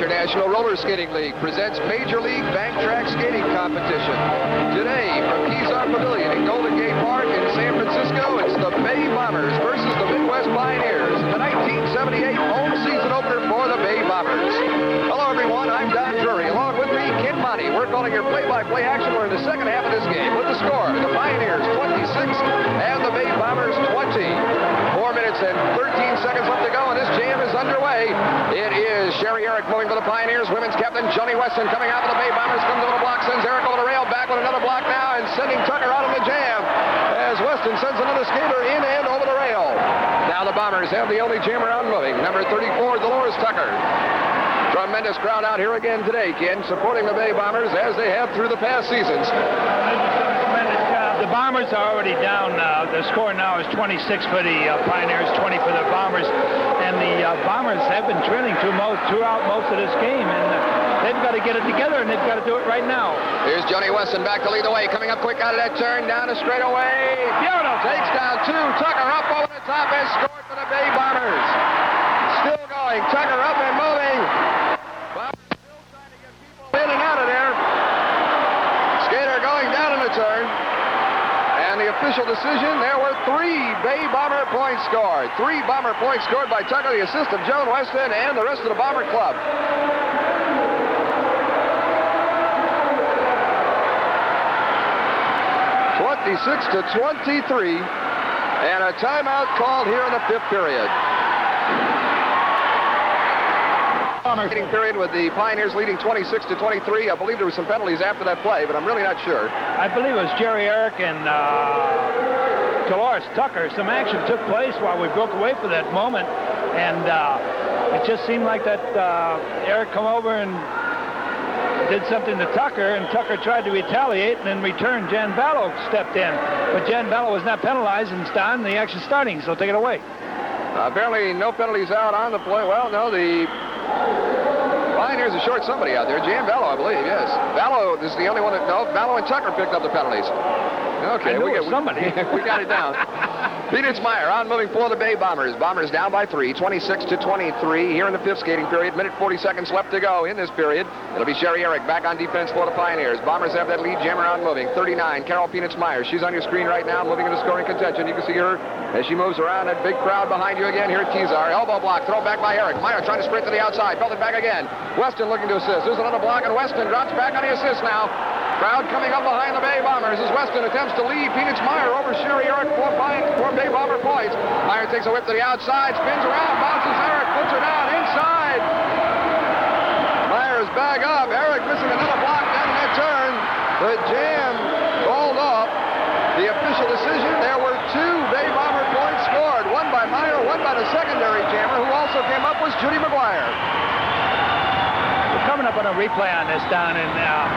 International Roller Skating League presents Major League Bank Track Skating Competition. Today, from Kezar Pavilion in Golden Gate Park in San Francisco, it's the Bay Bombers versus the Midwest Pioneers. The 1978 home season opener for the Bay Bombers. Hello, everyone. I'm Don Drury. Along with me, Ken Monty. We're calling your play-by-play action. We're in the second half of this game with the score. The Pioneers 26 and the Bay Bombers 20. 4 minutes and 13 seconds left to go, and this jam is underway. It is Sherry Eric moving for the Pioneers. Women's captain Johnny Weston coming out for the Bay Bombers. Comes over the block, sends Eric over the rail, back with another block now, and sending Tucker out of the jam as Weston sends another skater in and over the rail. Now the Bombers have the only jammer out moving, number 34, Dolores Tucker. Tremendous crowd out here again today, Ken, supporting the Bay Bombers as they have through the past seasons. The Bombers are already down now. The score now is 26 for the Pioneers, 20 for the Bombers. And the Bombers have been trailing throughout most of this game. And they've got to get it together, and they've got to do it right now. Here's Johnny Weston back to lead the way. Coming up quick out of that turn, down a straightaway. Beautiful. Takes down two. Tucker up over the top and scored for the Bay Bombers. Still going. Tucker up and moving. Bombers still trying to get people in and out of there. Skater going down in the turn. And the official decision, there were 3 Bay Bomber points scored. 3 Bomber points scored by Tucker, the assist of Joan Weston, and the rest of the Bomber club. (26-23), and a timeout called here in the 5th period. Period with the Pioneers leading 26-23. I believe there were some penalties after that play, but I'm really not sure. I believe it was Jerry Eric and Dolores Tucker. Some action took place while we broke away for that moment, and it just seemed like that Eric come over and did something to Tucker, and Tucker tried to retaliate, and in return, Jan Ballo stepped in. But Jan Ballo was not penalized, and Stan, the action starting, so take it away. Apparently no penalties out on the play. Well, no, the Pioneers are short somebody out there. Jan Ballo, I believe, yes. Ballo is the only one that, no, Ballo and Tucker picked up the penalties. Okay, we got somebody. We got it down. Meyer on moving for the Bay Bombers. Bombers down by 3, 26-23 here in the 5th skating period. Minute 40 seconds left to go in this period. It'll be Sherry Eric back on defense for the Pioneers. Bombers have that lead jammer on moving. 39, Carol Meyer. She's on your screen right now, moving into scoring contention. You can see her as she moves around. That big crowd behind you again here at Kezar. Elbow block, throw back by Eric. Meyer trying to sprint to the outside. Belted back again. Weston looking to assist. There's another block, and Weston drops back on the assist now. Crowd coming up behind the Bay Bombers as Weston attempts to lead Meyer over Sherry Eric for Bay Bomber points. Meyer takes a whip to the outside, spins around, bounces Eric, puts her down inside. Meyer's back up. Eric missing another block down in that turn. The jam called off. The official decision, there were 2 Bay Bomber points scored. One by Meyer, one by the secondary jammer, who also came up was Judy McGuire. Coming up on a replay on this, Don, and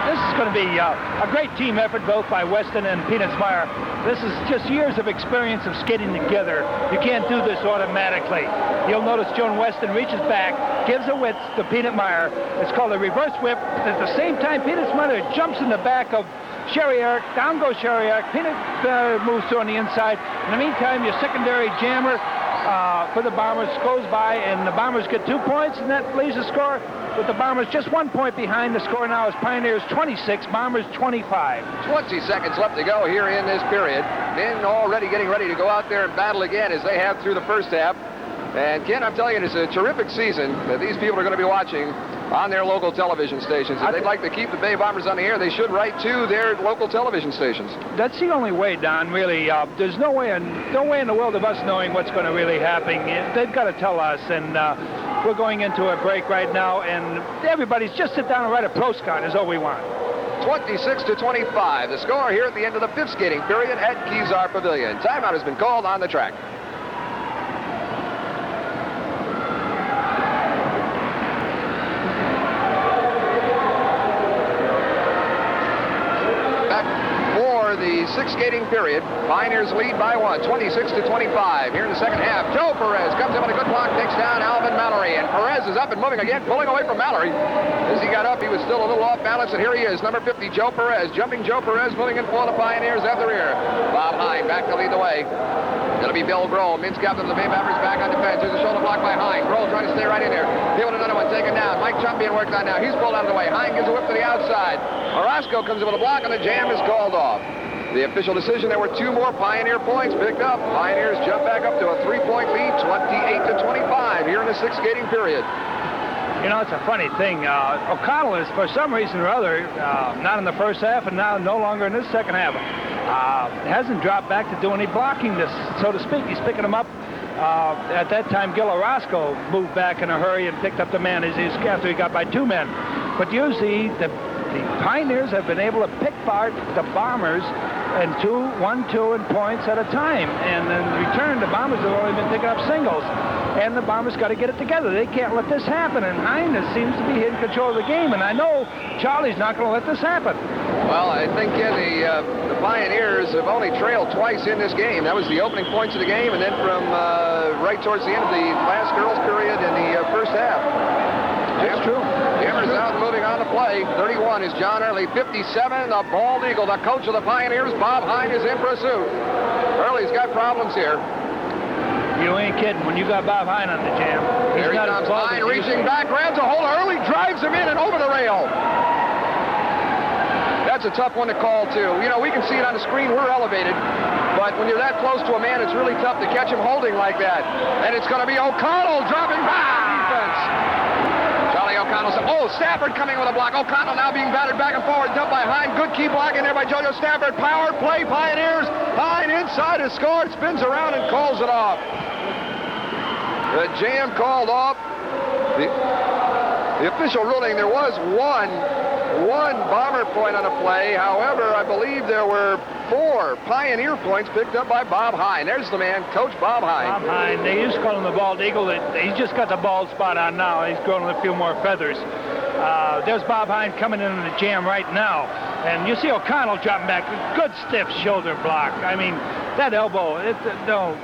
this is going to be a great team effort both by Weston and Meyer. This is just years of experience of skating together. You can't do this automatically. You'll notice Joan Weston reaches back, gives a whip to Meyer. It's called a reverse whip. At the same time, Meyer jumps in the back of Sherry Eric. Down goes Sherry Eric. Moves to on the inside. In the meantime, your secondary jammer for the Bombers goes by, and the Bombers get 2 points, and that leaves the score with the Bombers just 1 point behind. The score now is Pioneers 26, Bombers 25. 20 seconds left to go here in this period. Men already getting ready to go out there and battle again as they have through the first half. And Ken, I'm telling you, it's a terrific season that these people are going to be watching on their local television stations. If they'd like to keep the Bay Bombers on the air, they should write to their local television stations. That's the only way, Don, really. There's no way in the world of us knowing what's going to really happen. They've got to tell us, and we're going into a break right now, and everybody's just sit down and write a postcard is all we want. 26-25, the score here at the end of the 5th skating period at Kezar Pavilion. Timeout has been called on the track. The 6th skating period. Pioneers lead by 1, 26 to 25. Here in the second half, Joe Perez comes in with a good block, takes down Alvin Mallory, and Perez is up and moving again, pulling away from Mallory. As he got up, he was still a little off balance, and here he is, number 50, Joe Perez, jumping Joe Perez, moving in for the Pioneers at the rear. Bob Hine back to lead the way. It'll be Bill Grohl, Mints captain of the Bay Bombers, back on defense. There's a shoulder block by Hine. Grohl trying to stay right in there. Here with another one, taken down. Mike Chump being worked on now. He's pulled out of the way. Hine gives a whip to the outside. Orozco comes in with a block, and the jam is called off. The official decision, there were 2 more Pioneer points picked up. Pioneers jump back up to a 3-point lead, 28 to 25 here in the 6th skating period. You know, it's a funny thing. O'Connell is, for some reason or other, not in the first half and now no longer in this second half. Hasn't dropped back to do any blocking, so to speak. He's picking them up. At that time, Gil Orozco moved back in a hurry and picked up the man after he got by 2 men. But usually, the Pioneers have been able to pick apart the Bombers and 1-2 in points at a time. And in return, the Bombers have only been picking up singles. And the Bombers got to get it together. They can't let this happen. And Hine seems to be in control of the game. And I know Charlie's not going to let this happen. Well, I think the Pioneers have only trailed twice in this game. That was the opening points of the game, and then from right towards the end of the last girls' period in the first half. That's true. Jammer's out and moving on the play. 31 is John Early. 57, the bald eagle, the coach of the Pioneers. Bob Hine is in pursuit. Early's got problems here. You ain't kidding. When you got Bob Hine on the jam. Here he comes. Hine reaching back, grabs a hold. Early drives him in and over the rail. That's a tough one to call, too. You know, we can see it on the screen. We're elevated. But when you're that close to a man, it's really tough to catch him holding like that. And it's going to be O'Connell dropping back. Defense. Charlie O'Connell said, oh, Stafford coming with a block. O'Connell now being battered back and forward. Dumped by Hine. Good key block in there by JoJo Stafford. Power play, Pioneers. Hine inside his score. Spins around and calls it off. The jam called off. The official ruling, there was one Bomber point on the play. However, I believe there were 4 Pioneer points picked up by Bob Hine. There's the man, Coach Bob Hine. Bob Hine. They used to call him the bald eagle. He's just got the bald spot on now. He's growing a few more feathers. There's Bob Hine coming into the jam right now. And you see O'Connell dropping back. Good stiff shoulder block. I mean, that elbow.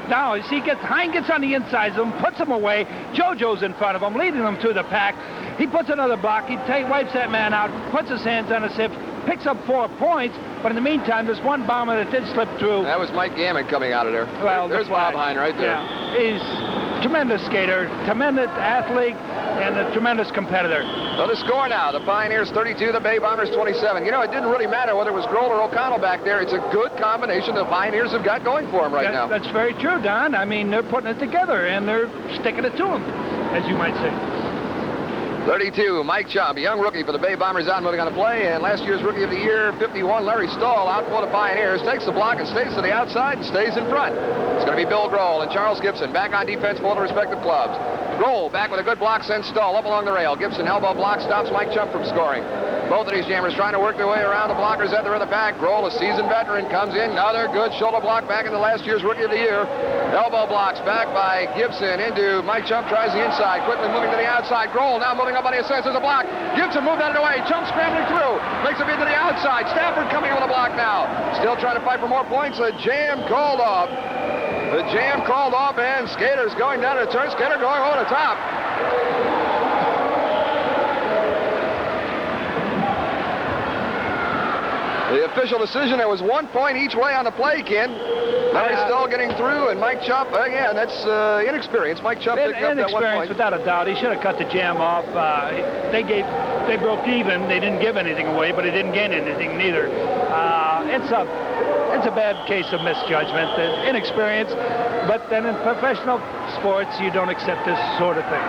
Now, you see, Hine gets on the inside of him, puts him away. JoJo's in front of him, leading him through the pack. He puts another block. He wipes that man out, puts his hands on his hips, picks up 4 points. But in the meantime, there's one Bomber that did slip through. That was Mike Gammon coming out of there. Well, there's Bob Hine right there. Yeah. He's a tremendous skater, tremendous athlete, and a tremendous competitor. So the score now, the Pioneers 32, the Bay Bombers 27. You know, it didn't really matter whether it was Grohl or O'Connell back there. It's a good combination the Pioneers have got going for them right now. That's very true, Don. I mean, they're putting it together, and they're sticking it to them, as you might say. 32, Mike Chump, a young rookie for the Bay Bombers, out moving on the play, and last year's Rookie of the Year, 51, Larry Stahl, out for the Pioneers, takes the block and stays to the outside and stays in front. It's going to be Bill Grohl and Charles Gibson back on defense for the respective clubs. Grohl back with a good block, sends Stahl up along the rail. Gibson elbow block stops Mike Chump from scoring. Both of these jammers trying to work their way around the blockers at the other back. Grohl, a seasoned veteran, comes in. Another good shoulder block back into last year's Rookie of the Year. Elbow blocks back by Gibson into Mike Chump, tries the inside, quickly moving to the outside. Grohl now moving up on the assist. There's a block. Gibson moved out of the way. Chump scrambling through. Makes it into the outside. Stafford coming with a block now. Still trying to fight for more points. The jam called off. The jam called off, and Skater's going down to the turn. Skater going over the top. The official decision, there was 1 point each way on the play, Ken. Larry Stahl getting through, and Mike Chump, again, that's inexperience. Mike Chump picked up that 1 point. Without a doubt. He should have cut the jam off. They broke even. They didn't give anything away, but they didn't gain anything neither. It's a bad case of misjudgment, inexperience. But then in professional sports, you don't accept this sort of thing.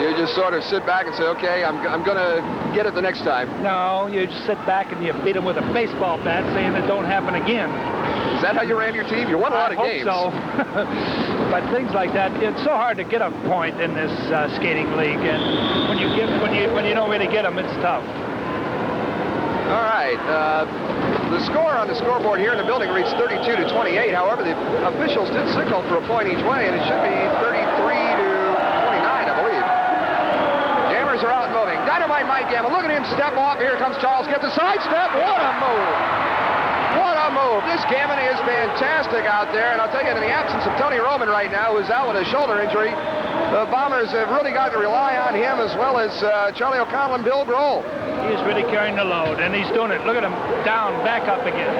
You just sort of sit back and say, okay, I'm going to get it the next time. No, you just sit back and you beat them with a baseball bat, saying it don't happen again. Is that how you ran your team? You won a lot of games. I hope so. But things like that, it's so hard to get a point in this skating league, and when you don't really get them, it's tough. All right. The score on the scoreboard here in the building reads 32 to 28. However, the officials did signal for a point each way, and it should be 33 to 29, I believe. Jammers are out and moving. Dynamite Mike Gammon. Look at him step off. Here comes Charles. Gets a sidestep. What a move. What a move. This Gammon is fantastic out there. And I'll tell you, in the absence of Tony Roman right now, who's out with a shoulder injury, the Bombers have really got to rely on him as well as Charlie O'Connell and Bill Grohl. He is really carrying the load, and he's doing it. Look at him down, back up again.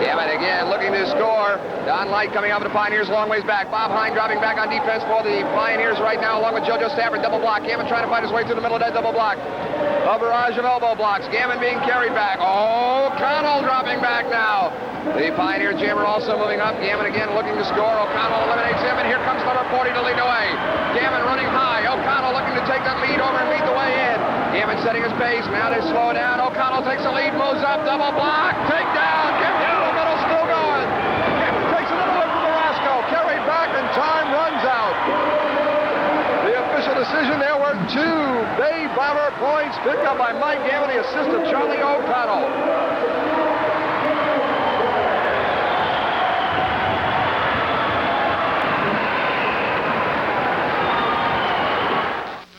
Gammon again looking to score. Don Light coming up to the Pioneers, long ways back. Bob Hine dropping back on defense for the Pioneers right now, along with JoJo Stafford. Double block. Gammon trying to find his way through the middle of that double block. A barrage of elbow blocks. Gammon being carried back. O'Connell dropping back now. The Pioneer jammer also moving up. Gammon again looking to score. O'Connell eliminates him, and here comes number 40 to lead the way. Gammon running high. O'Connell looking to take that lead over and lead the way in. Gammon setting his pace. Now they slow down. O'Connell takes the lead, moves up, double block, takedown. Gammon in the middle, still going. Gammon takes another one from Velasco. Carried back, and time runs out. The official decision, there were 2 Bay Bomber points picked up by Mike Gammon, the assist of Charlie O'Connell.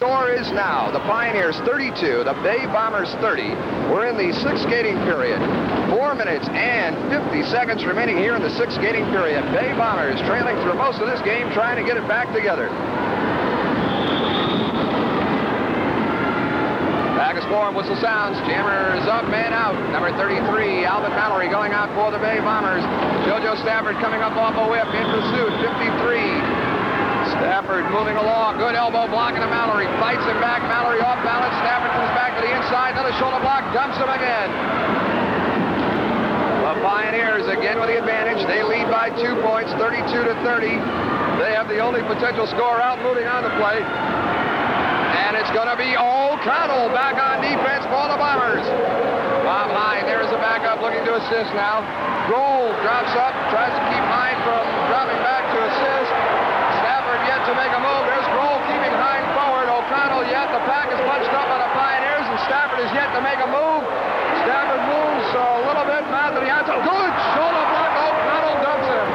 Score is now the Pioneers 32, the Bay Bombers 30. We're in the 6th skating period. 4 minutes and 50 seconds remaining here in the 6th skating period. Bay Bombers trailing through most of this game, trying to get it back together. Back is formed, whistle sounds. Jammer is up, man out. Number 33, Alvin Mallory going out for the Bay Bombers. JoJo Stafford coming up off a whip in pursuit, 53. Stafford moving along. Good elbow blocking to Mallory. Fights him back. Mallory off balance. Stafford comes back to the inside. Another shoulder block. Dumps him again. The Pioneers again with the advantage. They lead by 2 points, 32-30. They have the only potential score out, moving on to play. And it's going to be O'Connell back on defense for the Bombers. Bob Hine, there's a backup looking to assist now. Grohl drops up, tries to keep Hine from dropping back to assist. Yet to make a move. There's Grohl keeping Hine forward. O'Connell yet. The pack is punched up by the Pioneers, and Stafford is yet to make a move. Stafford moves a little bit back to the outside. Good shoulder block. O'Connell dumps him.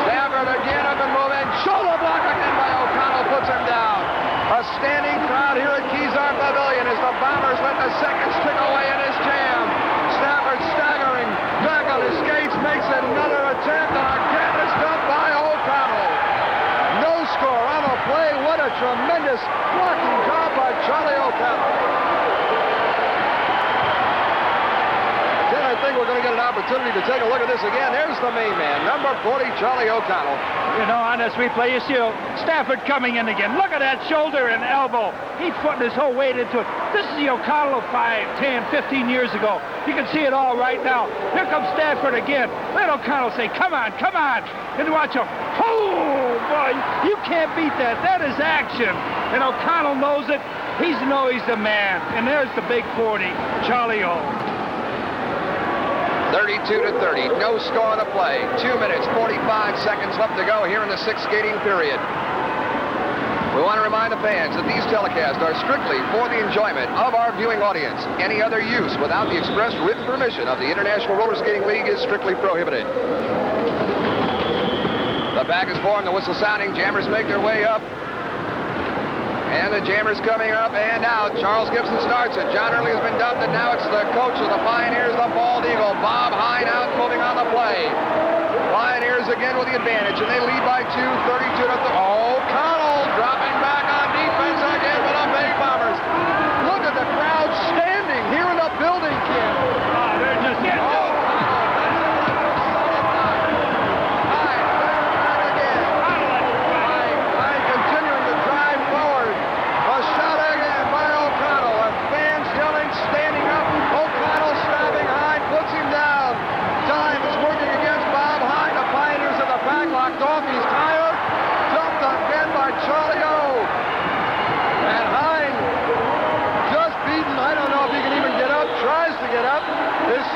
Stafford again up and moving. Shoulder block again by O'Connell. Puts him down. A standing crowd here at Kezar Pavilion as the Bombers let the seconds tick away in his jam. Stafford staggering back on his skates, makes another attempt, and again is dumped by O'Connell. No score on the play. What a tremendous blocking job by Charlie O'Connell. Then I think we're going to get an opportunity to take a look at this again. There's the main man, number 40, Charlie O'Connell. You know, on this replay, you see Stafford coming in again. Look at that shoulder and elbow. He's putting his whole weight into it. This is the O'Connell of 5, 10, 15 years ago. You can see it all right now. Here comes Stafford again. Let O'Connell say, come on, come on. And watch him. Oh, boy, you can't beat that. That is action. And O'Connell knows it. He's the man. And there's the big 40, Charlie O. 32-30, no score on the play. 2 minutes, 45 seconds left to go here in the 6th skating period. We want to remind the fans that these telecasts are strictly for the enjoyment of our viewing audience. Any other use without the express written permission of the International Roller Skating League is strictly prohibited. The back is formed, the whistle sounding, jammers make their way up. And the jammer's coming up and out. Charles Gibson starts it. John Early has been dumped, and now it's the coach of the Pioneers, the Bald Eagle, Bob Hine, out moving on the play. Pioneers again with the advantage, and they lead by 2, 32-30. O'Connell dropping back on defense again for the Bay Bombers. Look at the crowd standing here in the building, Ken. Oh, they're just getting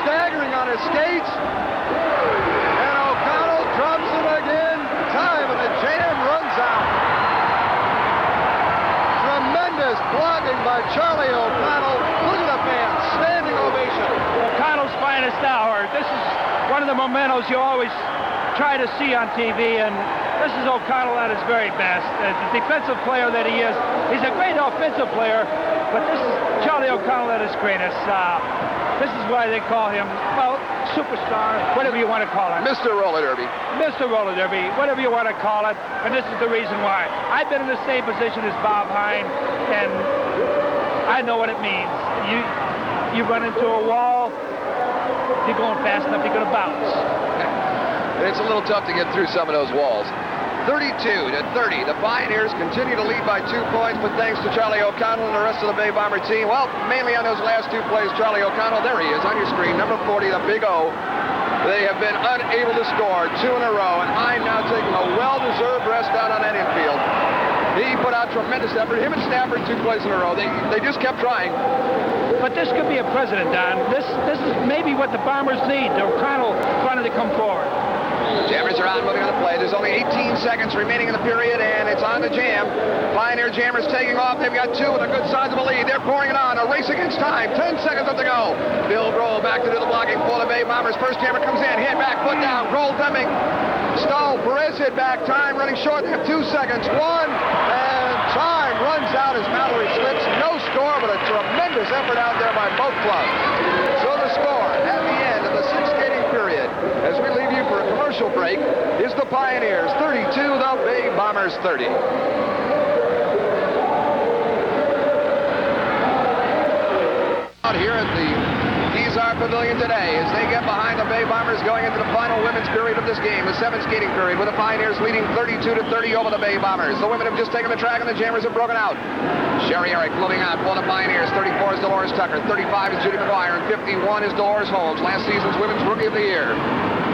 staggering on his skates, and O'Connell drops him again. Time, and the jam runs out. Tremendous blocking by Charlie O'Connell. Look at the fans, standing ovation. O'Connell's finest hour. This is one of the mementos you always try to see on TV, and this is O'Connell at his very best. The defensive player that he is, he's a great offensive player, But this is Charlie O'Connell at his greatest. This is why they call him, well, superstar, whatever you want to call it. Mr. Roller Derby. Mr. Roller Derby, whatever you want to call it. And this is the reason why. I've been in the same position as Bob Hine, and I know what it means. You run into a wall, you're going fast enough, you're going to bounce. And it's a little tough to get through some of those walls. 32-30. The Pioneers continue to lead by 2 points, but thanks to Charlie O'Connell and the rest of the Bay Bomber team. Well, mainly on those last 2 plays, Charlie O'Connell, there he is on your screen, number 40, the Big O. They have been unable to score 2 in a row, and Hine now taking a well-deserved rest out on that infield. He put out tremendous effort. Him and Stafford 2 plays in a row. They just kept trying. But this could be a precedent, Don. This is maybe what the Bombers need. O'Connell finally to come forward. Jammers are out moving on the play. There's only 18 seconds remaining in the period, and it's on the jam. Pioneer Jammers taking off. They've got 2 with a good size of a lead. They're pouring it on. A race against time. 10 seconds left to go. Bill Grohl back to do the blocking for the Bay Bombers. First jammer comes in. Hit back, foot down. Grohl dumping. Stall. Perez hit back. Time running short. They have 2 seconds. 1, and time runs out as Mallory slips. No score, but a tremendous effort out there by both clubs. So the score at the end of the 6th skating period, as we leave you for a commercial break, is the Pioneers 32, the Bay Bombers 30. Out here at the Kezar Pavilion today as they get behind the Bay Bombers going into the final women's period of this game, the 7th skating period, with the Pioneers leading 32-30 over the Bay Bombers. The women have just taken the track and the Jammers have broken out. Sherry Eric moving out for the Pioneers. 34 is Dolores Tucker. 35 is Judy McGuire. And 51 is Dolores Holmes, last season's Women's Rookie of the Year.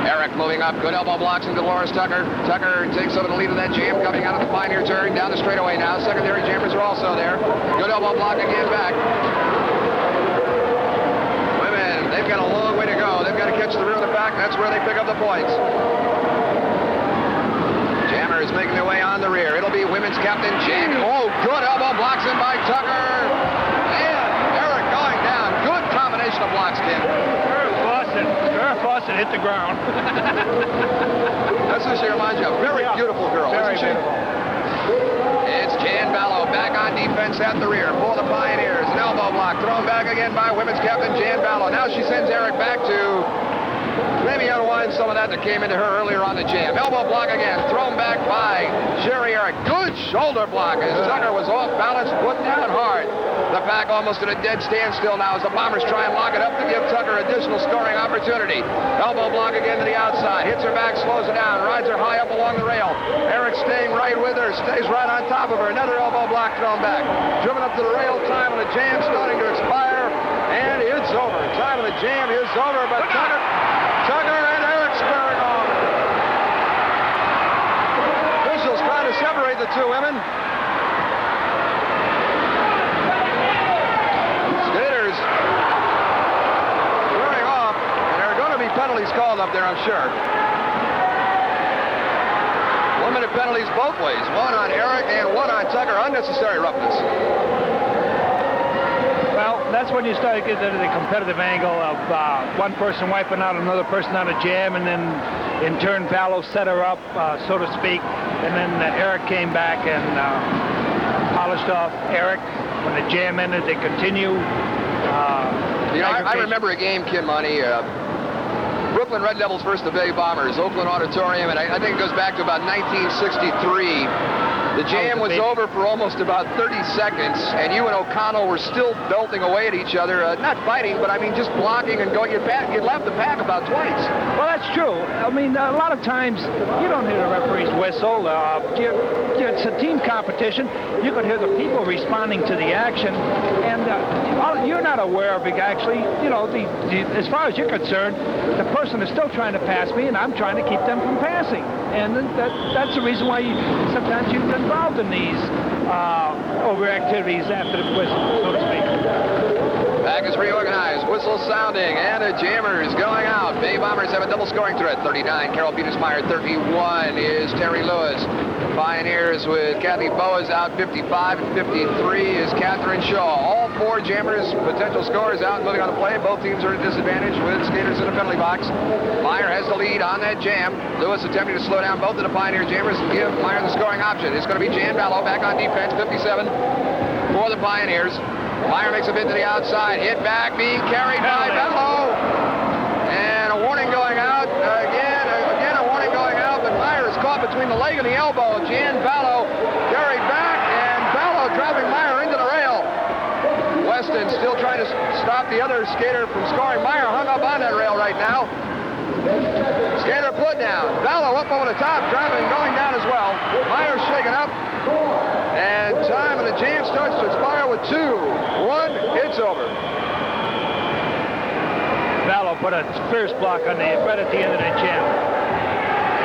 Eric moving up. Good elbow blocks into Dolores Tucker. Tucker takes over the lead of that jam, coming out of the Pioneer turn down the straightaway now. Secondary Jammers are also there. Good elbow block again back. Women, they've got a long way to go. They've got to catch the rear of the pack. That's where they pick up the points. Jammers making their way on the rear. It'll be women's captain Jan. Oh, good elbow blocks in by Tucker. And Eric going down. Good combination of blocks, Ken. Her faucet hit the ground. That's what she reminds you of. Very beautiful girl. Very beautiful. It's Jan Ballo back on defense at the rear for the Pioneers. An elbow block thrown back again by women's captain Jan Ballo. Now she sends Eric back to maybe unwind some of that came into her earlier on the jam. Elbow block again, thrown back by Jerry Eric. Good shoulder block as Tucker was off balance, put down hard. The pack almost at a dead standstill now as the Bombers try and lock it up to give Tucker additional scoring opportunity. Elbow block again to the outside, hits her back, slows her down, rides her high up along the rail. Eric staying right with her, stays right on top of her. Another elbow block thrown back. Driven up to the rail, time of the jam starting to expire, and it's over. Time of the jam is over, but Tucker and Eric squaring off. Officials trying to separate the 2 women. Skaters squaring off, and there are going to be penalties called up there, I'm sure. 1-minute penalties both ways. One on Eric and one on Tucker. Unnecessary roughness. Well, that's when you start to get into the competitive angle of one person wiping out another person on a jam, and then in turn Ballo set her up, so to speak, and then Eric came back and polished off Eric. When the jam ended, they continue. I remember a game, Ken Money, Brooklyn Red Devils versus the Bay Bombers, Oakland Auditorium, and I think it goes back to about 1963. The jam was over for almost about 30 seconds, and you and O'Connell were still belting away at each other. Not fighting, but I mean just blocking and going. You'd left the pack about twice. Well, that's true. I mean, a lot of times you don't hear the referee's whistle. It's a team competition. You could hear the people responding to the action, and you're not aware of it. Actually, as far as you're concerned, the person is still trying to pass me, and I'm trying to keep them from passing. And that's the reason why sometimes you've been involved in these over-activities after the whistle, so to speak. Pack is reorganized, whistle sounding, and a jammer is going out. Bay Bombers have a double scoring threat. 39, Carol Petersmeyer. 31 is Terry Lewis. Pioneers with Kathy Boas out. 55 and 53 is Catherine Shaw. All 4 jammers, potential scorers out and moving on the play. Both teams are at a disadvantage with skaters in the penalty box. Meyer has the lead on that jam. Lewis attempting to slow down both of the Pioneer jammers and give Meyer the scoring option. It's going to be Jan Ballo back on defense. 57 for the Pioneers. Meyer makes a bid to the outside. Hit back, being carried by Bello. And a warning going out. Again, a warning going out, but Meyer is caught between the leg and the elbow. Jan Bello carried back, and Bello driving Meyer into the rail. Weston still trying to stop the other skater from scoring. Meyer hung up on that rail right now. Skater put down. Bello up over the top, driving, going down as well. Meyer shaken up. And time of the jam starts to expire with 2-1. It's over. Bello put a fierce block on the right at the end of the jam.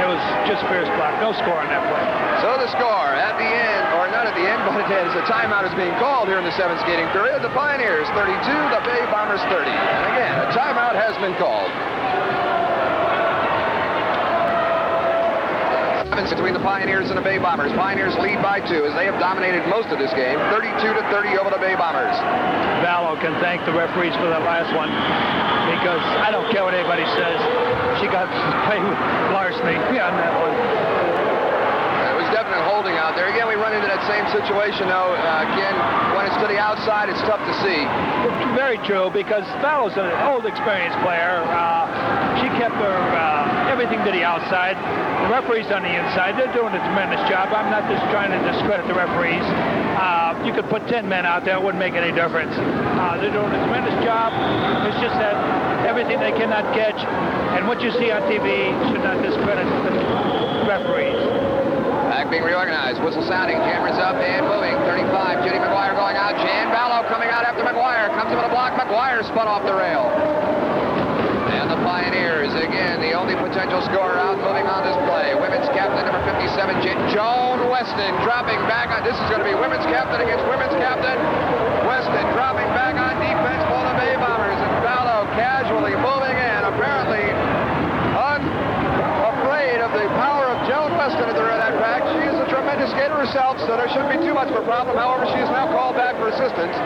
It was just fierce block. No score on that play. So the score at the end, or not at the end, but it is a timeout is being called here in the 7th skating period. The Pioneers 32, the Bay Bombers 30. And again, a timeout has been called. Between the Pioneers and the Bay Bombers. Pioneers lead by 2 as they have dominated most of this game. 32-30 over the Bay Bombers. Bello can thank the referees for that last one, because I don't care what anybody says. She got to play with larceny on that one. It was definitely holding out there. Again, we run into that same situation, though. Again, when it's to the outside, it's tough to see. Very true, because Bello's an old, experienced player. She kept her everything to the outside. The referees on the inside, they're doing a tremendous job. I'm not just trying to discredit the referees. You could put 10 men out there, it wouldn't make any difference. They're doing a tremendous job. It's just that everything they cannot catch, and what you see on TV should not discredit the referees. Back being reorganized. Whistle sounding. Cameras up and moving. 35. Judy McGuire going out. Jan Bello coming out after McGuire. Comes with a block. McGuire spun off the rail. And the Pioneers, again, the only potential scorer out, moving on this play. Women's captain, number 57, Joan Weston, dropping back on. This is going to be women's captain against women's captain. Weston dropping back on defense for the Bay Bombers. And Bello casually moving in, apparently unafraid of the power of Joan Weston at the rear of that pack. She is a tremendous skater herself, so there shouldn't be too much of a problem. However, she is now called back for assistance.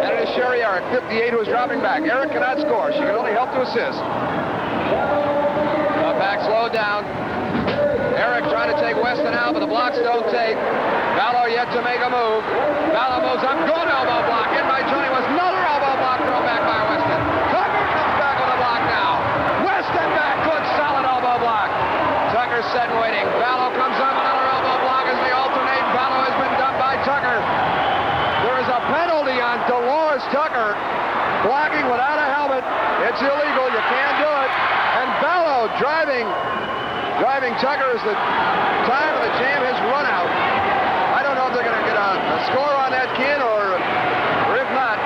And it is Sherry Eric, 58, who is dropping back. Eric cannot score. She can only help to assist. Back slowed down. Eric trying to take Weston out, but the blocks don't take. Bello yet to make a move. Bello moves up. Good elbow block in by Johnny West. Another elbow block thrown back by Weston. Tucker comes back with a block now. Weston back. Good solid elbow block. Tucker set and waiting. Bello comes up. Another elbow block as they alternate. Bello has been done by Tucker. There is a penalty on Dolores Tucker. Blocking without a helmet. It's illegal. You can't do it. And Bello driving Tucker as the time of the jam has run out. I don't know if they're going to get a score on that kid or if not.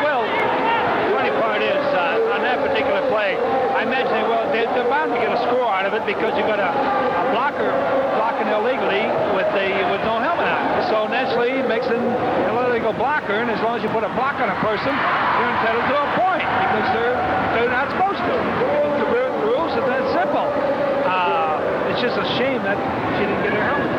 Well, the funny part is, on that particular play, I imagine they're bound to get a score out of it, because you got a blocker blocking illegally with no helmet on. So naturally it makes an illegal blocker, and as long as you put a block on a person, you're entitled to a point, because they're not supposed to. The rules are that simple. It's just a shame that she didn't get her helmet.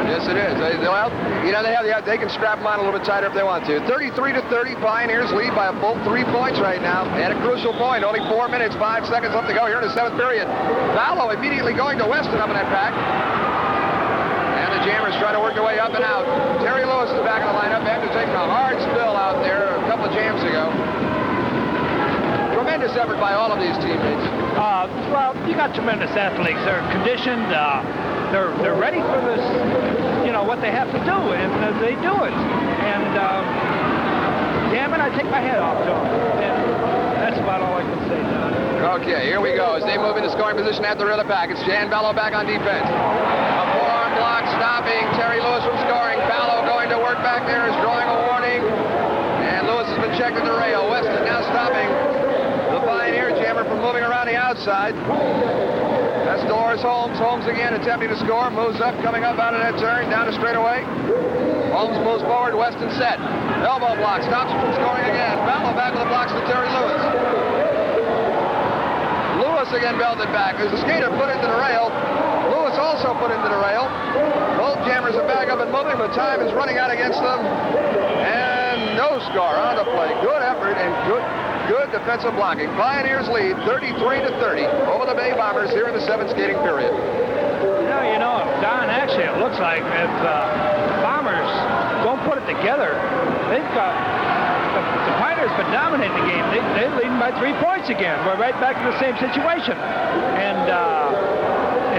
Yes, it is. Well, you know, they can strap them on a little bit tighter if they want to. 33-30, Pioneers lead by a full 3 points right now. At a crucial point, only 4 minutes, 5 seconds left to go here in the 7th period. Bello immediately going to Weston up in that pack. And the Jammers trying to work their way up and out. Terry Lewis is back in the lineup after taking a hard spill out there a couple of jams ago. Tremendous effort by all of these teammates. Well, you got tremendous athletes. They're conditioned. They're ready for this, what they have to do, and they do it. And damn it, I take my head off to them. And that's about all I can say now. Okay, here we go as they move into scoring position at the rear of the pack. It's Jan Bello back on defense. A forearm block stopping Terry Lewis from scoring. Bello going to work back there, is drawing a warning. And Lewis has been checked at the rail. Weston now stopping the Pioneer Jammer from moving around the outside. That's Dolores Holmes. Holmes again attempting to score. Moves up, coming up out of that turn, down to straightaway. Holmes moves forward. Weston set. Elbow block. Stops him from scoring again. Bello back with the blocks to Terry Lewis. Lewis again belted back. There's a skater put into the rail. Lewis also put into the rail. Both jammers are back up and moving, but time is running out against them. And no score on the play. Good effort and good Good defensive blocking. Pioneers lead 33-30 over the Bay Bombers here in the 7th skating period. Don, actually, it looks like if Bombers don't put it together, they've got the Pioneers been dominating the game. They're leading by 3 points again. We're right back in the same situation. And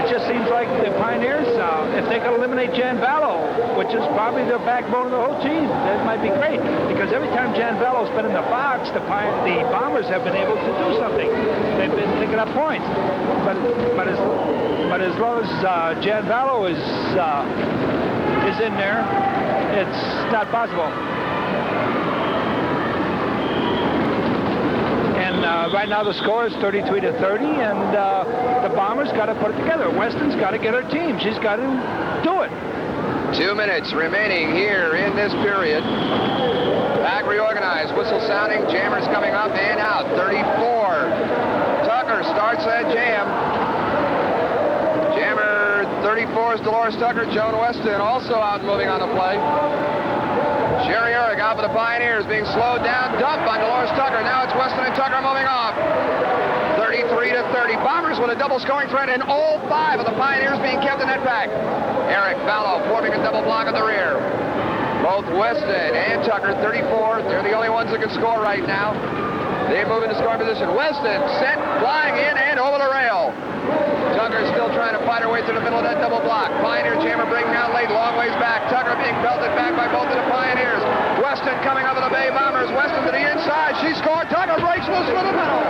it just seems like the Pioneers, if they can eliminate Jan Vallow, which is probably the backbone of the whole team, that might be great. Because every time Jan Vallow's been in the box, the Bombers have been able to do something. They've been picking up points. But as long as Jan Vallow is in there, it's not possible. And right now the score is 33-30, and the Bombers got to put it together. Weston's got to get her team. She's got to do it. 2 minutes remaining here in this period. Back reorganized. Whistle sounding. Jammers coming up and out. 34. Tucker starts that jam. Jammer 34 is Dolores Tucker. Joan Weston also out moving on the play. Sherry Eric out for the Pioneers, being slowed down. Dump by Dolores Tucker. Now it's Weston and Tucker moving off. 33-30. Bombers with a double scoring threat, and all 5 of the Pioneers being kept in that pack. Eric Vallow forming a double block at the rear. Both Weston and Tucker, 34. They're the only ones that can score right now. They move into scoring position. Weston sent flying in and over the rail. Tucker still trying to fight her way through the middle of that double block. Pioneer jammer breaking out late, long ways back. Tucker being belted back by both of the Pioneers. Weston coming up with the Bay Bombers. Weston to the inside. She scored. Tucker breaks loose for the middle.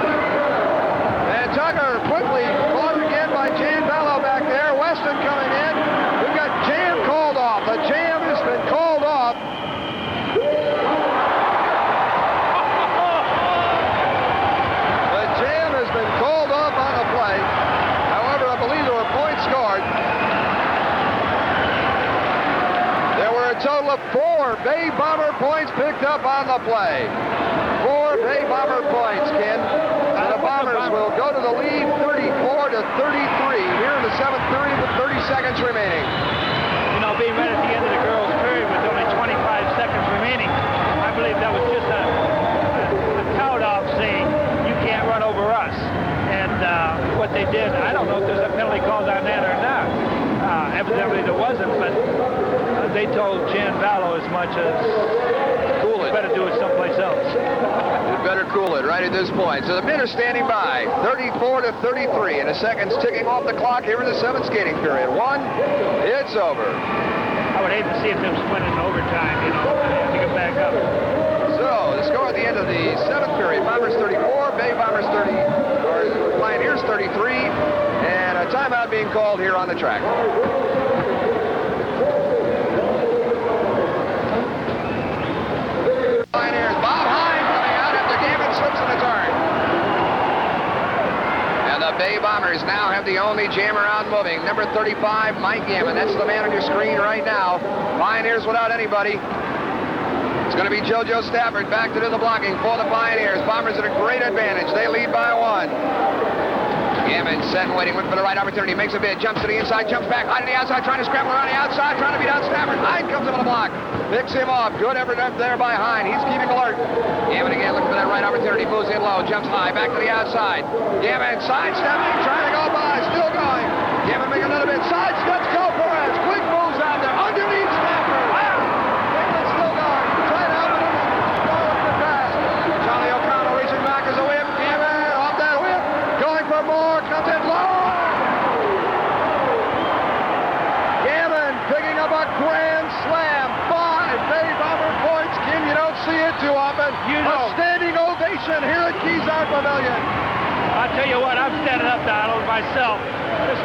And Tucker quickly caught again by Jan Vallow back there. Weston coming in. We've got jam called off. The jam has been called off. The jam has been called off on the play. However, I believe there were points scored. There were a total of 4 Bay Bomber points picked up on the play. 4 Bay Bomber points, Ken. And the Bombers will go to the lead 34-33 here in the 7th period with 30 seconds remaining. Being right at the end of the girls' period with only 25 seconds remaining, I believe that was just a tout-off saying, you can't run over us. And what they did, I don't know if there's a penalty called on that or not. Evidently there wasn't, but they told Jan Vallow as much as, cool it. Better do it someplace else. You better cool it right at this point. So the men are standing by, 34-33, and the seconds ticking off the clock here in the 7th skating period. 1, it's over. I would hate to see if they was winning in overtime, to get back up. So the score at the end of the 7th period, Bombers 34, Bay Bombers 30, or Pioneers 33, and a timeout being called here on the track. Pioneers, Bob Hine coming out after Gammon slips in the turn. And the Bay Bombers now have the only jammer out moving. Number 35, Mike Gammon. That's the man on your screen right now. Pioneers without anybody. It's going to be JoJo Stafford back to do the blocking for the Pioneers. Bombers at a great advantage. They lead by 1. Gammon set and waiting, looking for the right opportunity. Makes a bid, jumps to the inside, jumps back, high to the outside, trying to scramble around the outside, trying to beat out Stafford. Hine comes up on the block. Picks him off. Good effort up there by Hine. He's keeping alert. Gammon again looking for that right opportunity. Moves in low, jumps high, back to the outside. Gammon sidestepping, trying to go by, still going. Gammon making another bid. Sidesteps, go Perez. Quick moves out there. Underneath Stafford. Wow. Gammon still going. Trying to help him. Going to the pass. Johnny O'Connell reaching back as a whip. Gammon off that whip. Going for more. Comes in low. Gammon picking up a grand slam. 5 Bay Bomber points. Kim, you don't see it too often. A standing ovation here at Kezar Pavilion. I'll tell you what, I'm standing up, Donald, myself. This is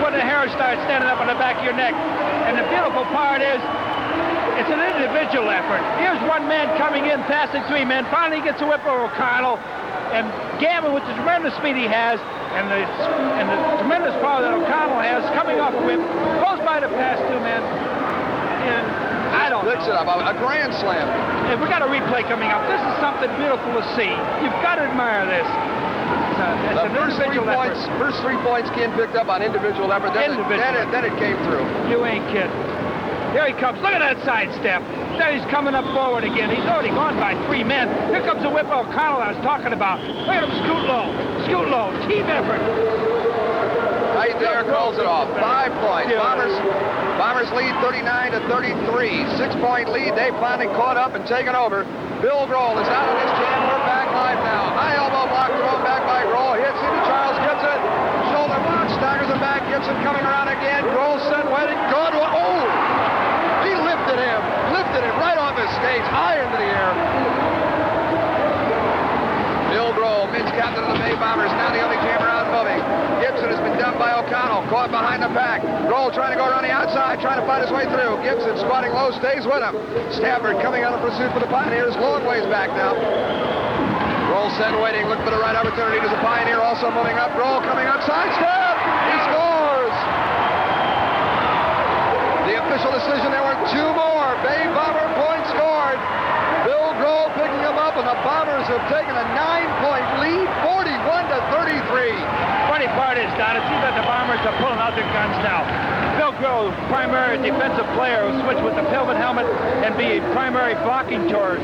when the hair starts standing up on the back of your neck. And the beautiful part is, it's an individual effort. Here's one man coming in, passing 3 men, finally gets a whip over O'Connell. And Gammon, with the tremendous speed he has, and the tremendous power that O'Connell has, coming off a whip, goes by to pass 2 men. And I don't know. Picks it up, a grand slam. And we got a replay coming up. This is something beautiful to see. You've got to admire this. The first 3 points Ken picked up on individual effort. Then it came through. You ain't kidding. Here he comes. Look at that sidestep. There he's coming up forward again. He's already gone by 3 men. Here comes the whip O'Connell I was talking about. Look at him scoot low. Scoot low. Team effort. Right there, calls it off. 5 points. Bombers lead 39 to 33. 6-point lead. They finally caught up and taken over. Bill Grohl is out of his jam. We're back live now. High elbow block thrown back by Grohl. Hits into Charles Gibson. Shoulder block. Staggers him back. Gibson coming around again. Grohl sent waiting. Good. Oh! He lifted him. Lifted him right off his skates. High into the air. Bill Grohl, Mid's captain of the Bay Bombers, now the only jammer out moving. Gibson has been done by O'Connell, caught behind the pack. Grohl trying to go around the outside, trying to fight his way through. Gibson squatting low, stays with him. Stafford coming on in pursuit for the Pioneers, long ways back now. Grohl set waiting, looking for the right opportunity. There's a Pioneer also moving up. Grohl coming up, sidestep. He scores. The official decision, there were 2 more. Bay Bomber points scored. Bill Grohl picking him up, and the Bombers have taken a 9-point lead, 41 to 33. Funny part is, Don, it seems like the Bombers are pulling out their guns now. Bill Grohl, primary defensive player who switched with the Pillman helmet and be primary blocking chores.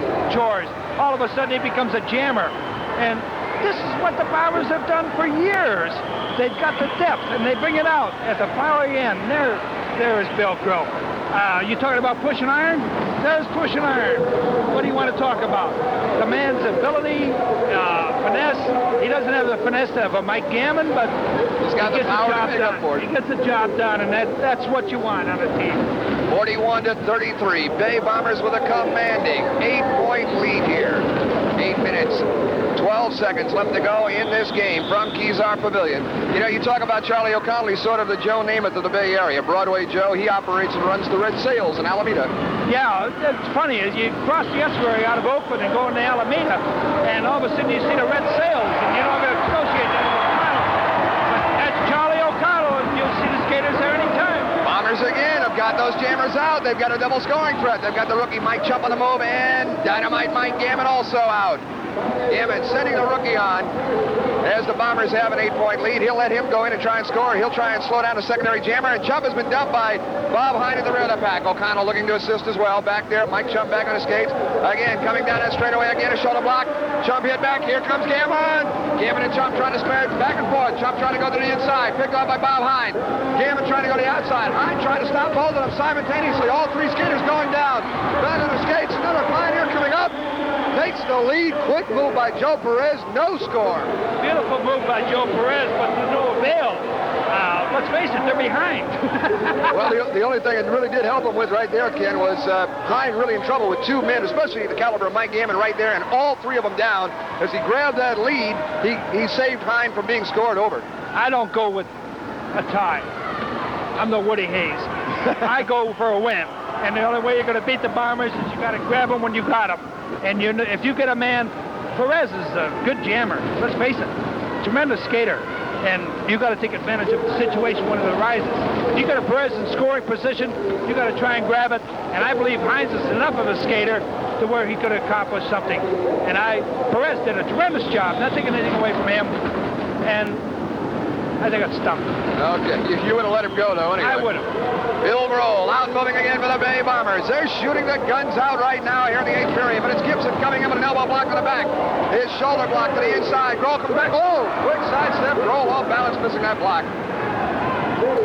All of a sudden, he becomes a jammer. And this is what the Bombers have done for years. They've got the depth, and they bring it out at the fiery end. There is Bill Grohl. You talking about pushing iron? There's pushing iron. What do you want to talk about? The man's ability, finesse. He doesn't have the finesse of a Mike Gammon, but he's got the power to make up for it. He gets the job done, and that's what you want on a team. 41 to 33. Bay Bombers with a commanding 8-point lead here. 8 minutes. 12 seconds left to go in this game from Kezar Pavilion. You know, you talk about Charlie O'Connell. He's sort of the Joe Namath of the Bay Area. Broadway Joe. He operates and runs the Red Sails in Alameda. Yeah, it's funny. You cross the estuary out of Oakland and go into Alameda, and all of a sudden you see the Red Sails, and you don't associate that with O'Connell. But that's Charlie O'Connell, and you'll see the skaters there anytime. Bombers again have got those jammers out. They've got a double scoring threat. They've got the rookie Mike Chump on the move, and Dynamite Mike Gammon also out. Gammon sending the rookie on. As the Bombers have an 8-point lead, he'll let him go in and try and score. He'll try and slow down the secondary jammer, and Chump has been dumped by Bob Hine at the rear of the pack. O'Connell looking to assist as well. Back there, Mike Chump back on his skates. Again, coming down that straightaway again, a shoulder block. Chump hit back. Here comes Gammon. Gammon and Chump trying to spread back and forth. Chump trying to go to the inside. Picked off by Bob Hine. Gammon trying to go to the outside. Hine trying to stop both of them simultaneously. All 3 skaters going down. Back on the skates. Another Pioneer coming up. Takes the lead. Quick move by Joe Perez. No score. Beautiful move by Joe Perez, but to no avail. Let's face it, they're behind. Well, the only thing it really did help him with right there, Ken, was Hine really in trouble with 2 men, especially the caliber of Mike Gammon right there, and all 3 of them down. As he grabbed that lead, he saved Hine from being scored over. I don't go with a tie. I'm the Woody Hayes. I go for a win. And the only way you're going to beat the Bombers is you got to grab them when you got them. And if you get a man, Perez is a good jammer. Let's face it, tremendous skater. And you got to take advantage of the situation when it arises. If you got a Perez in scoring position, you got to try and grab it. And I believe Hines is enough of a skater to where he could accomplish something. And Perez did a tremendous job, not taking anything away from him. And I think it's stumped. Okay, you would have let him go, though, anyway. I would have. Bill Grohl out moving again for the Bay Bombers. They're shooting the guns out right now here in the 8th period, but it's Gibson coming in with an elbow block to the back. His shoulder block to the inside. Grohl comes back. Oh, quick sidestep. Grohl off balance, missing that block.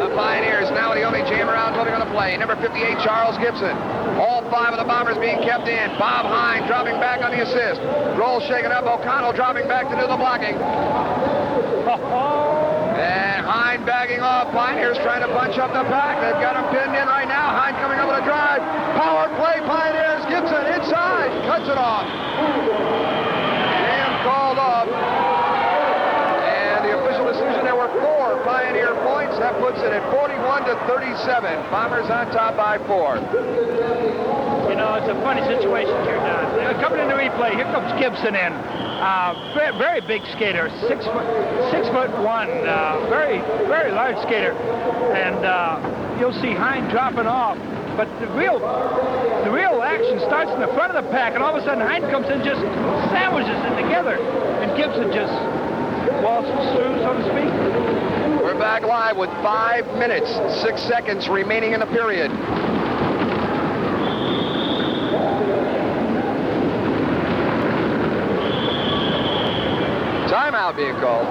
The Pioneers now the only jammer out moving on the play. Number 58, Charles Gibson. All 5 of the Bombers being kept in. Bob Hine dropping back on the assist. Grohl shaking up. O'Connell dropping back to do the blocking. And Hine bagging off. Pioneers trying to bunch up the pack. They've got him pinned in right now. Hine coming up with a drive. Power play, Pioneers. Gibson inside. Cuts it off. Jam called off. And the official decision, there were 4 Pioneer points. That puts it at 41 to 37. Bombers on top by 4. You know, it's a funny situation here, Don. Coming in the replay, here comes Gibson in. Very big skater, 6'1", very, very large skater. And you'll see Hine dropping off. But the real action starts in the front of the pack, and all of a sudden Hine comes in, just sandwiches it together, and Gibson just waltzes through, so to speak. We're back live with 5 minutes, 6 seconds remaining in the period. timeout being called.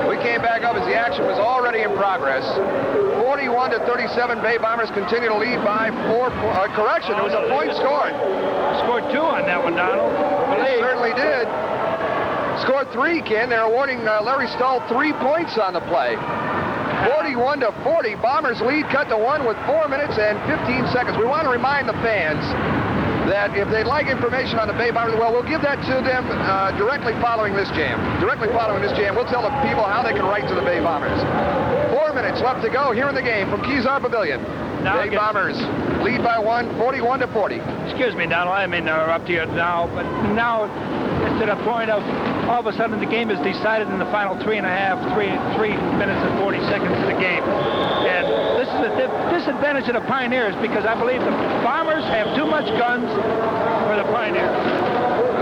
We came back up as the action was already in progress. 41-37, Bay Bombers continue to lead by 4 correction, it was a point scored. Scored 2 on that one, Donald. They certainly did. Scored 3, Ken. They're awarding Larry Stahl 3 points on the play. 41-40, Bombers lead cut to 1 with 4 minutes and 15 seconds. We want to remind the fans that if they'd like information on the Bay Bombers, well, we'll give that to them directly following this jam. Directly following this jam, we'll tell the people how they can write to the Bay Bombers. 4 minutes left to go here in the game from Kezar Pavilion. Bay Bombers lead by 1, 41-40. Excuse me, Donald, I mean, up to you now, but now it's to the point of all of a sudden the game is decided in the final 3 minutes and 40 seconds of the game. And this is the disadvantage of the Pioneers because I believe the Bombers have too much guns for the Pioneers.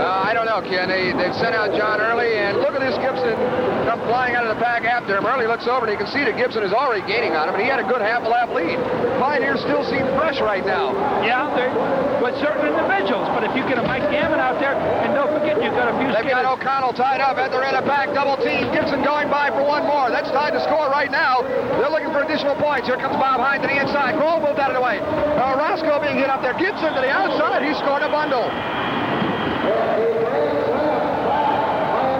I don't know, Ken. They've sent out John Early, and look at this Gibson come flying out of the pack after him. Early looks over, and you can see that Gibson is already gaining on him, and he had a good half-a-lap lead. Pioneers still seem fresh right now. Yeah, they're with certain individuals, but if you get a Mike Gammon out there, and don't forget you've got a few They've got O'Connell tied up at the red of pack, double team. Gibson going by for 1 more. That's tied to score right now. They're looking for additional points. Here comes Bob Hine to the inside. Grohl moved out of the way. Roscoe being hit up there. Gibson to the outside. He scored a bundle.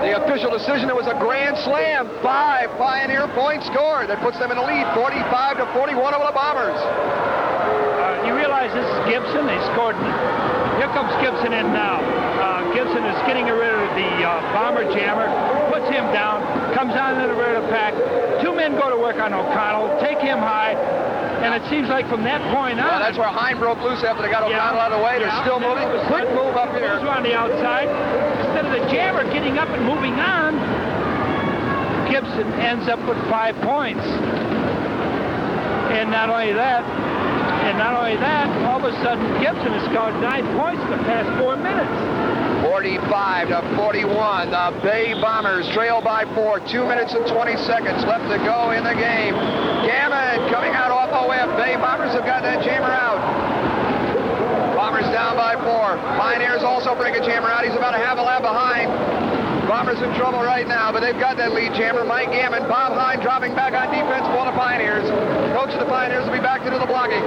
The official decision, it was a grand slam. 5 Pioneer points scored. That puts them in the lead, 45-41 over the Bombers. You realize this is Gibson. They scored. Here comes Gibson in now. Gibson is getting rid of the bomber jammer, puts him down, comes on to the rear of the pack. 2 men go to work on O'Connell, take him high, and it seems like from that point on... Well, that's where Hine broke loose after they got O'Connell out of the way. They're still moving. Quick move up here. On the outside. Instead of the jammer getting up and moving on, Gibson ends up with 5 points. And not only that, all of a sudden Gibson has scored 9 points in the past 4 minutes. 45-41. The Bay Bombers trail by 4. 2 minutes and 20 seconds left to go in the game. Gammon coming out off the web. Bay Bombers have got that jammer out. Bombers down by 4. Pioneers also bring a jammer out. He's about a half a lap behind. Bombers in trouble right now, but they've got that lead jammer. Mike Gammon, Bob Hine dropping back on defense for the Pioneers. Coach of the Pioneers will be back to do the blocking.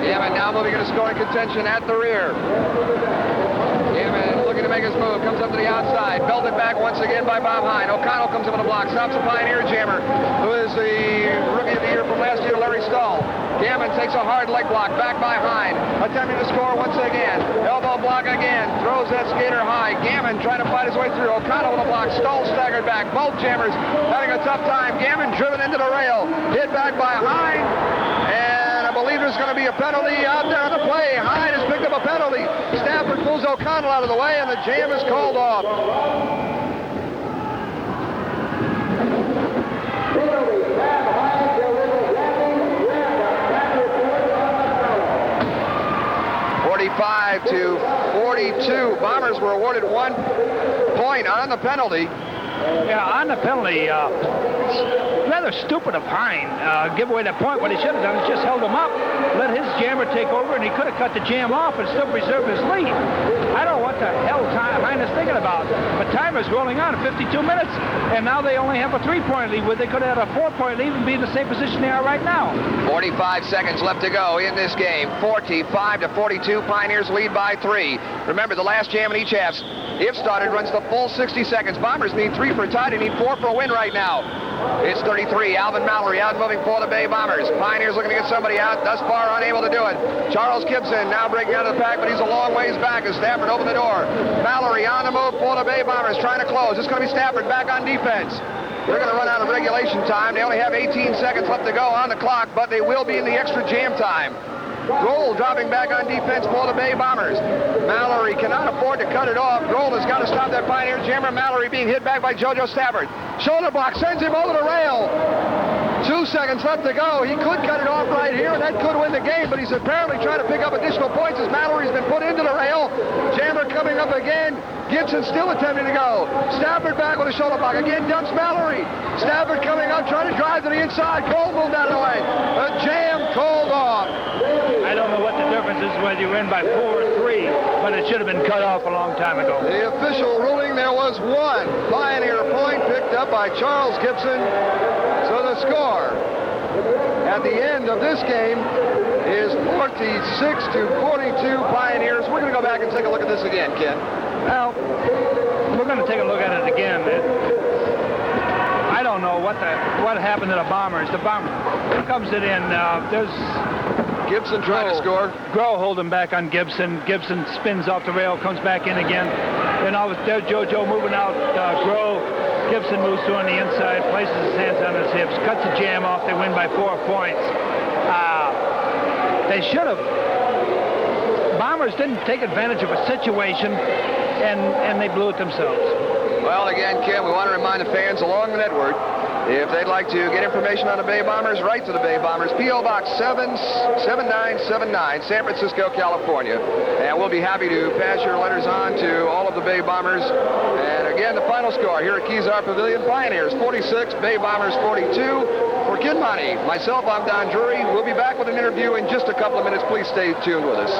Gammon now moving into scoring contention at the rear. Gammon looking to make his move. Comes up to the outside. Belted back once again by Bob Hine. O'Connell comes up with a block. Stops the Pioneer jammer, who is the rookie of the year from last year, Larry Stahl. Gammon takes a hard leg block. Back by Hine. Attempting to score once again. Elbow block again. Throws that skater high. Gammon trying to fight his way through. O'Connell with a block. Stahl staggered back. Both jammers having a tough time. Gammon driven into the rail. Hit back by Hine. And I believe there's going to be a penalty out there on the play. Hine has picked up a penalty. Stafford pulls O'Connell out of the way, and the jam is called off. 45-42. Bombers were awarded 1 point on the penalty. Yeah, on the penalty, rather stupid of Hine. Give away that point. What he should have done is just held him up, let his jammer take over, and he could have cut the jam off and still preserved his lead. I don't know what the hell Hine is thinking about. But time is rolling on, 52 minutes, and now they only have a 3-point lead, where they could have had a 4-point lead and be in the same position they are right now. 45 seconds left to go in this game. 45-42. Pioneers lead by 3. Remember, the last jam in each half, if started, runs the full 60 seconds. Bombers need 3 for a tie. They need 4 for a win right now. It's 33. Alvin Mallory out moving for the Bay Bombers. Pioneers looking to get somebody out. Thus far, unable to do it. Charles Gibson now breaking out of the pack, but he's a long ways back as Stafford opened the door. Mallory on the move for the Bay Bombers, trying to close. It's going to be Stafford back on defense. They're going to run out of regulation time. They only have 18 seconds left to go on the clock, but they will be in the extra jam time. Grohl dropping back on defense for the Bay Bombers. Mallory cannot afford to cut it off. Grohl has got to stop that Pioneer jammer. Mallory being hit back by JoJo Stafford. Shoulder block sends him over the rail. 2 seconds left to go. He could cut it off right here, and that could win the game, but he's apparently trying to pick up additional points as Mallory's been put into the rail. Jammer coming up again. Gibson still attempting to go. Stafford back with a shoulder block. Again dumps Mallory. Stafford coming up, trying to drive to the inside. Grohl moved out of the way. A jam called off. I don't know what the difference is whether you win by 4 or 3, but it should have been cut off a long time ago. The official ruling, there was one Pioneer point picked up by Charles Gibson. So the score at the end of this game is 46-42 Pioneers. We're going to go back and take a look at this again, Ken. Well, we're going to take a look at it again. I don't know what happened to the Bombers. The Bomber comes it in. There's Gibson trying to score. Groh holding back on Gibson. Gibson spins off the rail, comes back in again. And there's JoJo moving out. Groh. Gibson moves to on the inside, places his hands on his hips, cuts the jam off. They win by 4 points. They should have. Bombers didn't take advantage of a situation, and they blew it themselves. Well, again, Ken, we want to remind the fans along the network, if they'd like to get information on the Bay Bombers, write to the Bay Bombers, P.O. Box 77979, San Francisco, California. And we'll be happy to pass your letters on to all of the Bay Bombers. And again, the final score here at Kezar Pavilion, Pioneers 46, Bay Bombers 42. For Kid Monty, myself, I'm Don Drury. We'll be back with an interview in just a couple of minutes. Please stay tuned with us.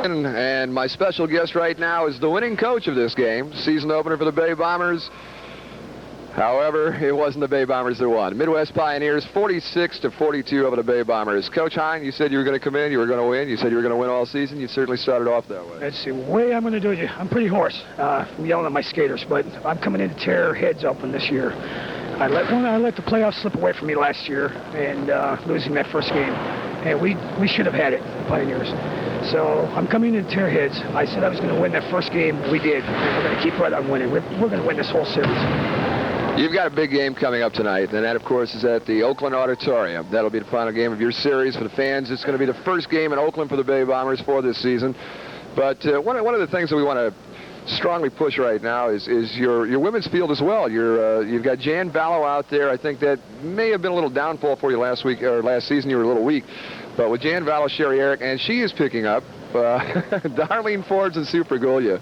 And my special guest right now is the winning coach of this game, season opener for the Bay Bombers. However, it wasn't the Bay Bombers that won. Midwest Pioneers 46-42 over the Bay Bombers. Coach Hine, you said you were going to come in, you were going to win. You said you were going to win all season. You certainly started off that way. That's the way I'm going to do it. I'm pretty hoarse. I'm yelling at my skaters, but I'm coming in to tear heads open this year. I let the playoffs slip away from me last year and losing that first game. And we should have had it, Pioneers. So I'm coming in to tear heads. I said I was going to win that first game. We did. And we're going to keep right on winning. We're going to win this whole series. You've got a big game coming up tonight, and that, of course, is at the Oakland Auditorium. That'll be the final game of your series. For the fans, it's going to be the first game in Oakland for the Bay Bombers for this season. But one of the things that we want to strongly push right now is your women's field as well. You've got Jan Vallow out there. I think that may have been a little downfall for you last week or last season. You were a little weak. But with Jan Vallow, Sherry Eric, and she is picking up Darlene Forbes and Sue Pergolia.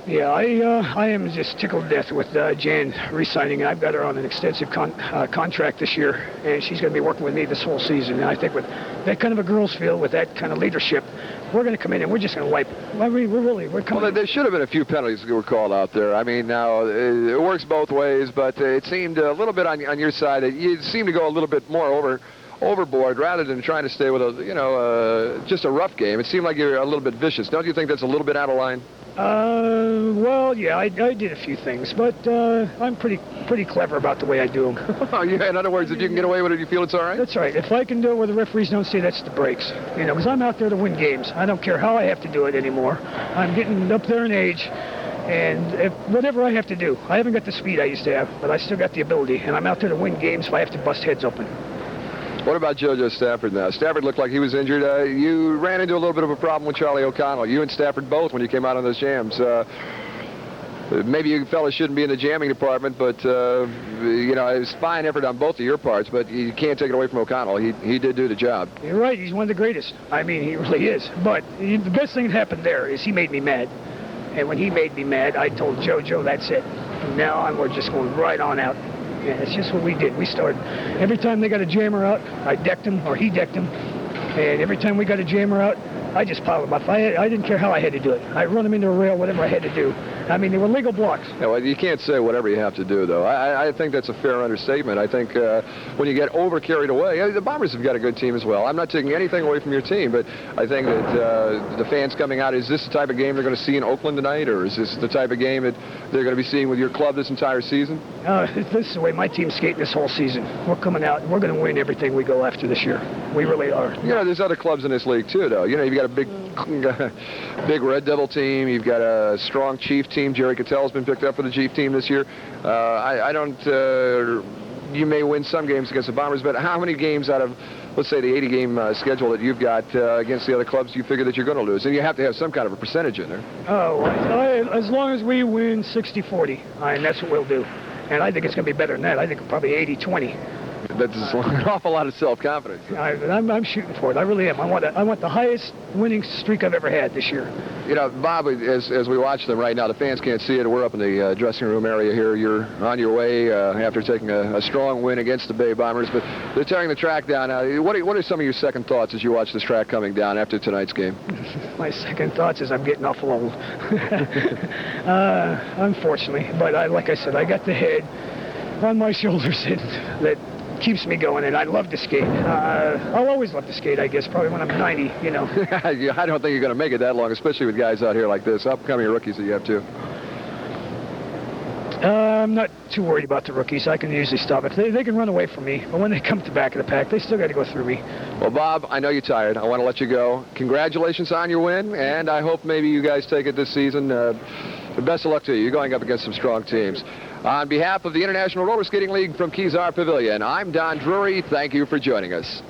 Yeah, I am just tickled to death with Jan re-signing. I've got her on an extensive contract this year, and she's going to be working with me this whole season. And I think with that kind of a girls' field, with that kind of leadership, we're going to come in and we're just going to wipe. I mean, we're coming. Well, there should have been a few penalties that were called out there. I mean, now it works both ways, but it seemed a little bit on your side that you seemed to go a little bit more overboard rather than trying to stay with just a rough game. It seemed like you're a little bit vicious. Don't you think that's a little bit out of line? Well, yeah, I did a few things, but I'm pretty clever about the way I do them. Oh, yeah, in other words, if you can get away with it, you feel it's all right? That's right. If I can do it where the referees don't see, that's the breaks. You know, because I'm out there to win games. I don't care how I have to do it anymore. I'm getting up there in age, and whatever I have to do. I haven't got the speed I used to have, but I still got the ability, and I'm out there to win games if I have to bust heads open. What about JoJo Stafford now? Stafford looked like he was injured. You ran into a little bit of a problem with Charlie O'Connell. You and Stafford both when you came out on those jams. Maybe you fellas shouldn't be in the jamming department, but, it was fine effort on both of your parts, but you can't take it away from O'Connell. He did do the job. You're right. He's one of the greatest. I mean, he really is. But the best thing that happened there is he made me mad. And when he made me mad, I told JoJo, that's it. From now on, we're just going right on out. Yeah, that's just what we did. We started. Every time they got a jammer out, I decked him, or he decked him. And every time we got a jammer out, I just piled them up. I didn't care how I had to do it. I'd run them into a rail, whatever I had to do. I mean, they were legal blocks. Yeah, well, you can't say whatever you have to do, though. I think that's a fair understatement. I think when you get over carried away, the Bombers have got a good team as well. I'm not taking anything away from your team, but I think that the fans coming out, is this the type of game they're going to see in Oakland tonight, or is this the type of game that they're going to be seeing with your club this entire season? This is the way my team's skating this whole season. We're coming out, and we're going to win everything we go after this year. We really are. There's other clubs in this league, too, though. You've got a big Red Devil team. You've got a strong Chief team. Jerry Cattell's been picked up for the Chief team this year. You may win some games against the Bombers, but how many games out of, let's say, the 80-game schedule that you've got against the other clubs do you figure that you're going to lose? And you have to have some kind of a percentage in there. Oh, as long as we win 60-40, and that's what we'll do. And I think it's going to be better than that. I think probably 80-20. That's an awful lot of self-confidence. I'm shooting for it. I really am. I want the highest winning streak I've ever had this year. You know, Bob, as we watch them right now, the fans can't see it. We're up in the dressing room area here. You're on your way after taking a strong win against the Bay Bombers, but they're tearing the track down. What are some of your second thoughts as you watch this track coming down after tonight's game? My second thoughts is I'm getting awful old. Unfortunately, but like I said, I got the head on my shoulders that keeps me going, and I love to skate. I'll always love to skate, I guess, probably when I'm 90, you know. I don't think you're going to make it that long, especially with guys out here like this, upcoming rookies that you have, too. I'm not too worried about the rookies. I can usually stop it. They can run away from me, but when they come to the back of the pack, they still got to go through me. Well, Bob, I know you're tired. I want to let you go. Congratulations on your win, and I hope maybe you guys take it this season. Best of luck to you. You're going up against some strong teams. On behalf of the International Roller Skating League from Kezar Pavilion, I'm Don Drury. Thank you for joining us.